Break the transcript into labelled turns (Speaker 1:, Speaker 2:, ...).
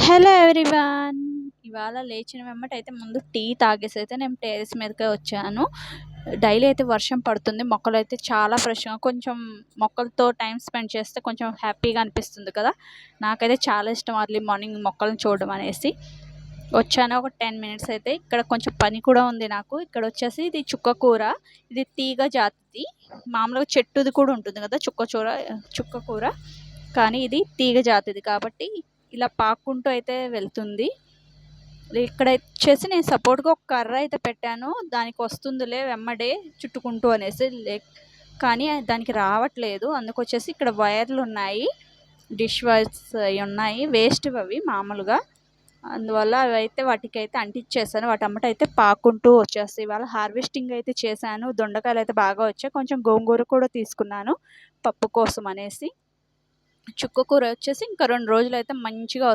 Speaker 1: Hello everyone. ఇవాళ లేచిన వెంబట అయితే ముందు టీ తాగేసి అయితే నేను టెర్రస్ మీదకే వచ్చాను. డైలీ అయితే వర్షం పడుతుంది. మొక్కలు అయితే చాలా ఫ్రెష్గా, కొంచెం మొక్కలతో టైం స్పెండ్ చేస్తే కొంచెం హ్యాపీగా అనిపిస్తుంది కదా. నాకైతే చాలా ఇష్టం అర్లీ మార్నింగ్ మొక్కలను చూడడం అనేసి. వచ్చాను ఒక 10 మినిట్స్ అయితే. ఇక్కడ కొంచెం పని కూడా ఉంది నాకు. ఇక్కడ వచ్చేసి ఇది చుక్క కూర. ఇది తీగ జాతిది. మామూలుగా చెట్టుది కూడా ఉంటుంది కదా చుక్క కూర, కానీ ఇది తీగ జాతిది కాబట్టి ఇలా పాక్కుంటూ అయితే వెళ్తుంది. ఇక్కడ వచ్చేసి నేను సపోర్ట్గా ఒక కర్ర అయితే పెట్టాను, దానికి వస్తుందిలే వెమ్మడే చుట్టుకుంటూ అనేసి, కానీ దానికి రావట్లేదు. అందుకొచ్చేసి ఇక్కడ వైర్లు ఉన్నాయి, డిష్ వైర్స్ అవి ఉన్నాయి, వేస్ట్ అవి మామూలుగా. అందువల్ల అవి అయితే వాటికైతే అంటించేసాను. వాటి అమ్మట అయితే పాక్కుంటూ వచ్చేస్తాయి. ఇవాళ హార్వెస్టింగ్ అయితే చేశాను. దొండకాయలు అయితే బాగా వచ్చాయి. కొంచెం గోంగూర కూడా తీసుకున్నాను పప్పు కోసం అనేసి. చుక్క కూర వచ్చేసి ఇంకా 2 రోజులు అయితే మంచిగా